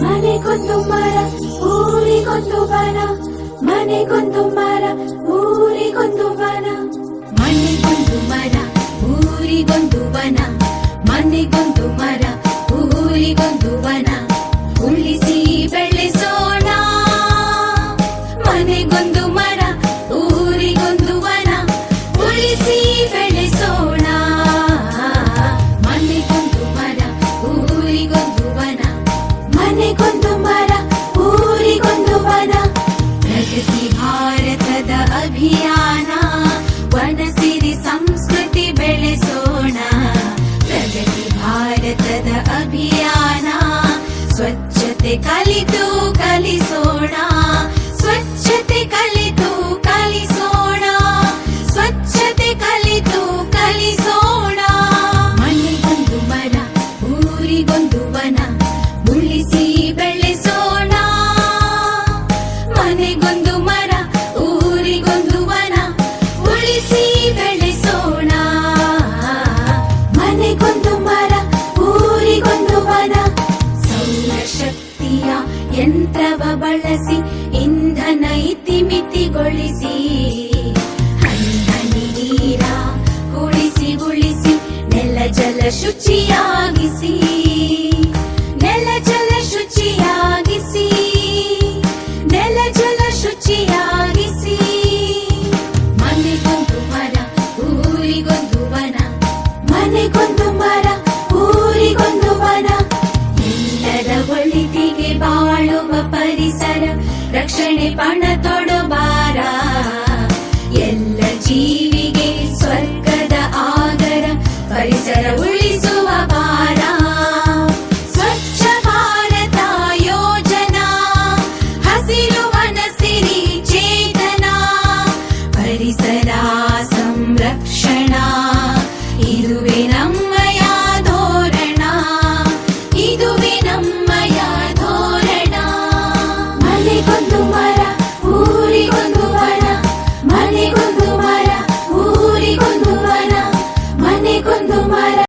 ಮನೆಗೊಂದು ಮರ ಊರಿಗೊಂದು ವನ, ಮನೆಗೊಂದು ಮರ ಊರಿಗೊಂದು ವನ, ಮನೆಗೊಂದು ಮರ ಊರಿಗೊಂದು ವನ, ಮನೆಗೊಂದು ಮರ ಊರಿಗೊಂದು ವನ, ಉಳಿಸಿ ಬೆಳೆಸೋಣ. ಮನೆಗೊಂದು ಮರ ಊರಿಗೊಂದು ವನ, ಉಳಿಸಿ ಬೆಳೆಸೋಣ. ಮನೆಗೊಂದು ಮರ ಊರಿಗೊಂದು ವನ, ಮನೆಗೊಂದು ಮರ ಊರಿಗೊಂದು ವನ. ಪ್ರಗತಿ ಭಾರತದ ಅಭಿಯಾನ, ವನ ಸಿರಿ ಸಂಸ್ಕೃತಿ ಬೆಳೆಸೋಣ. ಪ್ರಗತಿ ಭಾರತದ ಅಭಿಯಾನ, ಸ್ವಚ್ಛತೆ ಕಲಿತು ಕಲಿಸೋಣ. ಸ್ವಚ್ಛತೆ ಕಲಿತು ಕಲಿಸೋಣ. ಸ್ವಚ್ಛತೆ ಕಲಿತು ಕಲಿಸೋಣ. ಮನೆಗೊಂದು ಮರ ಊರಿಗೊಂದು ವನ, ಉಳಿಸಿ ಬೆಳೆಸೋಣ. ಮನೆಗೊಂದು ಮರ ಊರಿಗೊಂದು ವನ, ಉಳಿಸಿ ಬೆಳೆಸೋಣ. ಮನೆಗೊಂದು ಮರ ಊರಿಗೊಂದು ವನ. ಸೌರಶಕ್ತಿಯ ಯಂತ್ರವ ಬಳಸಿ ಇಂಧನ ಇತಿಮಿತಿಗೊಳಿಸಿ, ಹನಿ ನೀರ ಕುಡಿಸಿ ಉಳಿಸಿ ನೆಲ ಜಲ ಶುಚಿಯಾಗಿಸಿ. ನೆಲ ಜಲ ಶುಚಿಯಾಗಿಸಿ. ನೆಲ ಜಲ ಶುಚಿಯಾಗಿಸಿ. ಮನೆಗೊಂದು ಮರ ಊರಿಗೊಂದು ವನ, ಮನೆಗೊಂದು ಮರ ಊರಿಗೊಂದು ವನ. ಎಲ್ಲರ ಒಳಿತಿಗೆ ಬಾಳುವ ಪರಿಸರ ರಕ್ಷಣೆ ಪಣ ತೊಡು.